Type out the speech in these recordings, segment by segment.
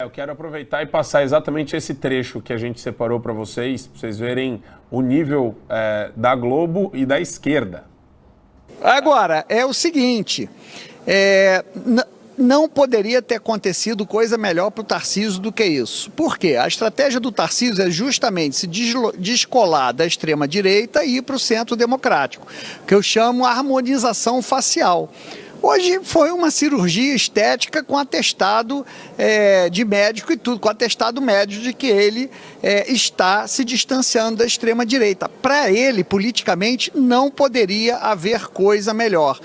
eu quero aproveitar e passar exatamente esse trecho que a gente separou para vocês verem o nível da Globo e da esquerda. Agora, é o seguinte, não poderia ter acontecido coisa melhor para o Tarcísio do que isso. Por quê? A estratégia do Tarcísio é justamente se descolar da extrema-direita e ir para o centro democrático, que eu chamo harmonização facial. Hoje foi uma cirurgia estética com atestado de médico e tudo, com atestado médico de que ele está se distanciando da extrema-direita. Para ele, politicamente, não poderia haver coisa melhor.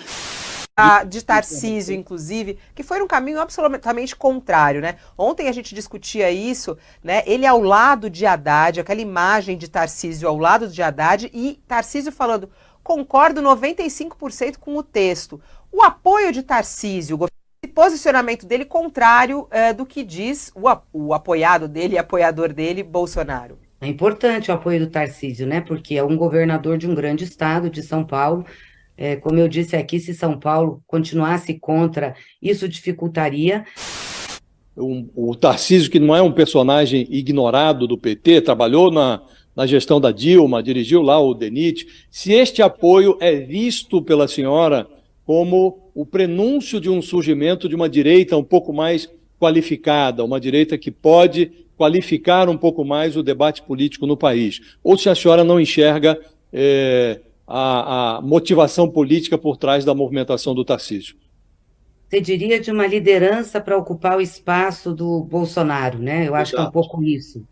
De Tarcísio, inclusive, que foi um caminho absolutamente contrário, né? Ontem a gente discutia isso, né? Ele ao lado de Haddad, aquela imagem de Tarcísio ao lado de Haddad e Tarcísio falando, concordo 95% com o texto. O apoio de Tarcísio, o posicionamento dele contrário do que diz o apoiado dele, apoiador dele, Bolsonaro. É importante o apoio do Tarcísio, né? Porque é um governador de um grande estado, de São Paulo. Como eu disse aqui, se São Paulo continuasse contra, isso dificultaria. O Tarcísio, que não é um personagem ignorado do PT, trabalhou na gestão da Dilma, dirigiu lá o DENIT. Se este apoio é visto pela senhora como o prenúncio de um surgimento de uma direita um pouco mais qualificada, uma direita que pode qualificar um pouco mais o debate político no país, ou se a senhora não enxerga a motivação política por trás da movimentação do Tarcísio? Você diria de uma liderança para ocupar o espaço do Bolsonaro, né? Eu acho que é um pouco isso.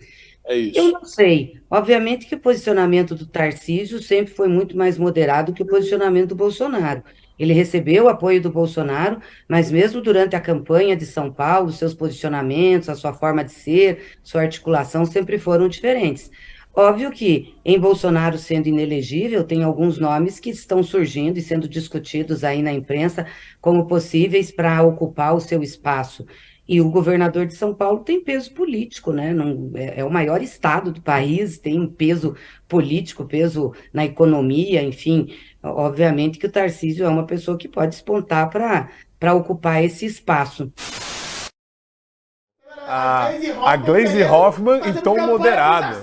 É isso. Eu não sei. Obviamente que o posicionamento do Tarcísio sempre foi muito mais moderado que o posicionamento do Bolsonaro. Ele recebeu o apoio do Bolsonaro, mas mesmo durante a campanha de São Paulo, seus posicionamentos, a sua forma de ser, sua articulação sempre foram diferentes. Óbvio que, em Bolsonaro sendo inelegível, tem alguns nomes que estão surgindo e sendo discutidos aí na imprensa como possíveis para ocupar o seu espaço. E o governador de São Paulo tem peso político, né? É o maior estado do país, tem um peso político, peso na economia, enfim. Obviamente que o Tarcísio é uma pessoa que pode despontar para ocupar esse espaço. A Gleisi Hoffmann em tom moderado.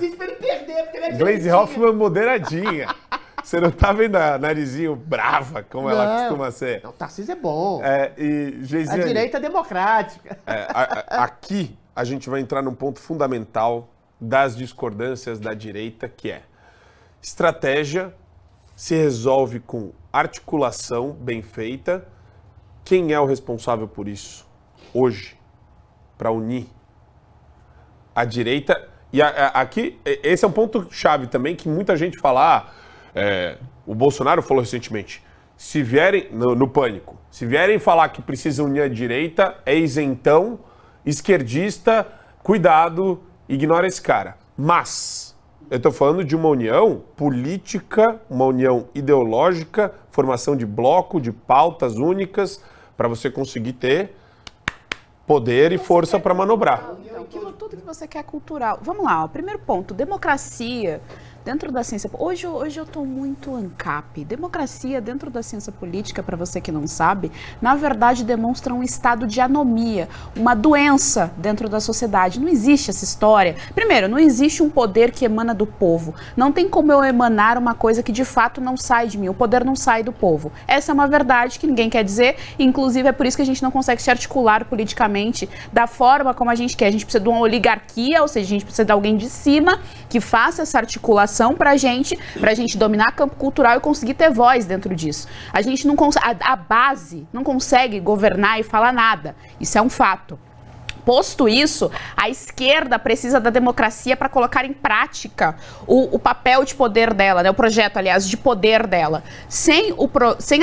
Gleisi Hoffmann moderadinha. Você não tá vendo a narizinho brava, como ela costuma ser? Não, o Tarcísio é bom. Geisiane, a direita é democrática. Aqui a gente vai entrar num ponto fundamental das discordâncias da direita, que é estratégia se resolve com articulação bem feita. Quem é o responsável por isso hoje, para unir a direita? E aqui, esse é um ponto-chave também, que muita gente fala, o Bolsonaro falou recentemente, se vierem, no Pânico, se vierem falar que precisa unir a direita, é isentão, esquerdista, cuidado, ignora esse cara. Mas eu estou falando de uma união política, uma união ideológica, formação de bloco, de pautas únicas, para você conseguir ter poder e força para manobrar. Tudo que você quer cultural. Vamos lá, primeiro ponto, democracia dentro da ciência. Hoje eu estou muito ANCAP. Democracia dentro da ciência política, para você que não sabe, na verdade demonstra um estado de anomia, uma doença dentro da sociedade. Não existe essa história. Primeiro, não existe um poder que emana do povo. Não tem como eu emanar uma coisa que de fato não sai de mim. O poder não sai do povo. Essa é uma verdade que ninguém quer dizer. Inclusive, é por isso que a gente não consegue se articular politicamente da forma como a gente quer. A gente precisa de uma oligarquia, ou seja, a gente precisa de alguém de cima que faça essa articulação pra gente dominar campo cultural e conseguir ter voz dentro disso. A gente não consegue, a base não consegue governar e falar nada. Isso é um fato. Posto isso, a esquerda precisa da democracia para colocar em prática o papel de poder dela, né? O projeto, aliás, de poder dela. Sem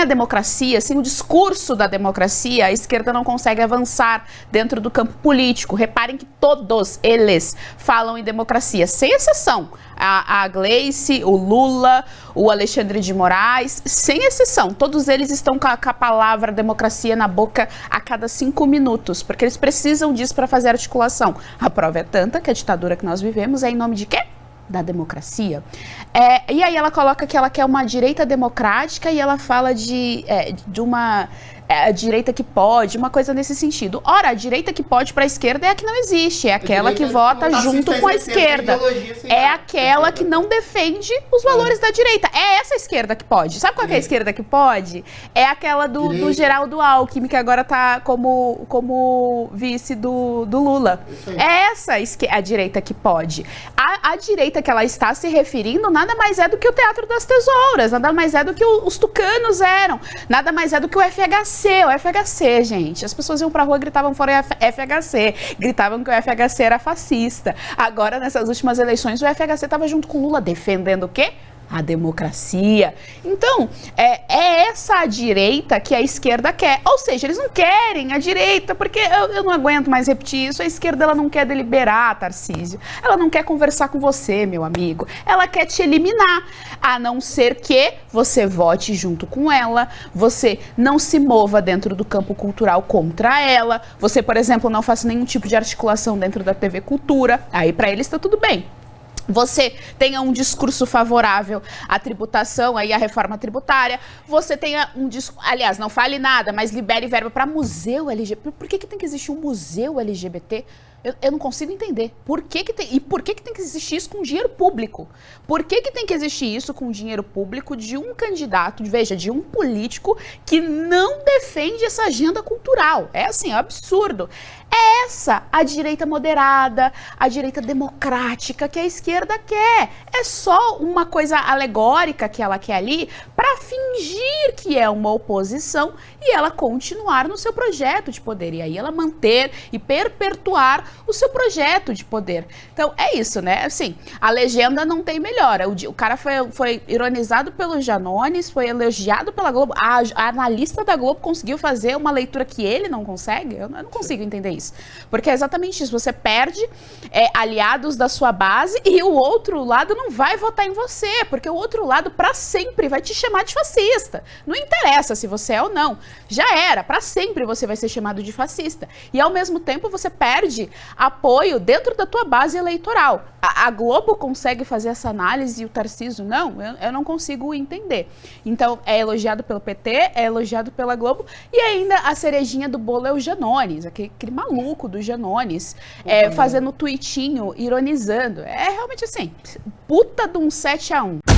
a democracia, sem o discurso da democracia, a esquerda não consegue avançar dentro do campo político. Reparem que todos eles falam em democracia, sem exceção. A Gleisi, o Lula, o Alexandre de Moraes, sem exceção. Todos eles estão com a palavra democracia na boca a cada 5 minutos, porque eles precisam disso para fazer articulação. A prova é tanta que a ditadura que nós vivemos é em nome de quê? Da democracia. E aí ela coloca que ela quer uma direita democrática e ela fala de uma a direita que pode, uma coisa nesse sentido. Ora, a direita que pode para a esquerda é a que não existe, é aquela que vota junto com a esquerda. É aquela que não defende os valores da direita. É essa esquerda que pode. Sabe qual é a esquerda que pode? É aquela do Geraldo Alckmin, que agora tá como vice do Lula. É essa a direita que pode. A direita que ela está se referindo nada mais é do que o Teatro das Tesouras, nada mais é do que os tucanos eram, nada mais é do que o FHC. O FHC, gente, as pessoas iam pra rua e gritavam fora FHC, gritavam que o FHC era fascista. Agora, nessas últimas eleições, o FHC estava junto com o Lula defendendo o quê? A democracia. Então, é essa a direita que a esquerda quer. Ou seja, eles não querem a direita, porque eu não aguento mais repetir isso, a esquerda ela não quer deliberar, Tarcísio. Ela não quer conversar com você, meu amigo. Ela quer te eliminar, a não ser que você vote junto com ela, você não se mova dentro do campo cultural contra ela, você, por exemplo, não faça nenhum tipo de articulação dentro da TV Cultura, aí pra eles tá tudo bem. Você tenha um discurso favorável à tributação, aí à reforma tributária, você tenha um discurso, aliás, não fale nada, mas libere verba para museu LGBT. Por que tem que existir um museu LGBT? Eu não consigo entender. Por que tem que existir isso com dinheiro público? Por que tem que existir isso com dinheiro público de um candidato, de um político que não defende essa agenda cultural? É assim, é um absurdo. É essa a direita moderada, a direita democrática que a esquerda quer. É só uma coisa alegórica que ela quer ali para fingir que é uma oposição e ela continuar no seu projeto de poder. E aí ela manter e perpetuar o seu projeto de poder. Então, é isso, né? Assim, a legenda não tem melhora. O cara foi ironizado pelo Janones, foi elogiado pela Globo. A analista da Globo conseguiu fazer uma leitura que ele não consegue? Eu não consigo entender isso. Porque é exatamente isso. Você perde aliados da sua base e o outro lado não vai votar em você, porque o outro lado, para sempre, vai te chamar de fascista. Não interessa se você é ou não. Já era. Para sempre você vai ser chamado de fascista. E, ao mesmo tempo, você perde apoio dentro da tua base eleitoral. A Globo consegue fazer essa análise e o Tarcísio não? Eu não consigo entender. Então, é elogiado pelo PT, é elogiado pela Globo e ainda a cerejinha do bolo é o Janones, aquele maluco do Janones, fazendo tweetinho, ironizando. É realmente assim, puta de um 7-1.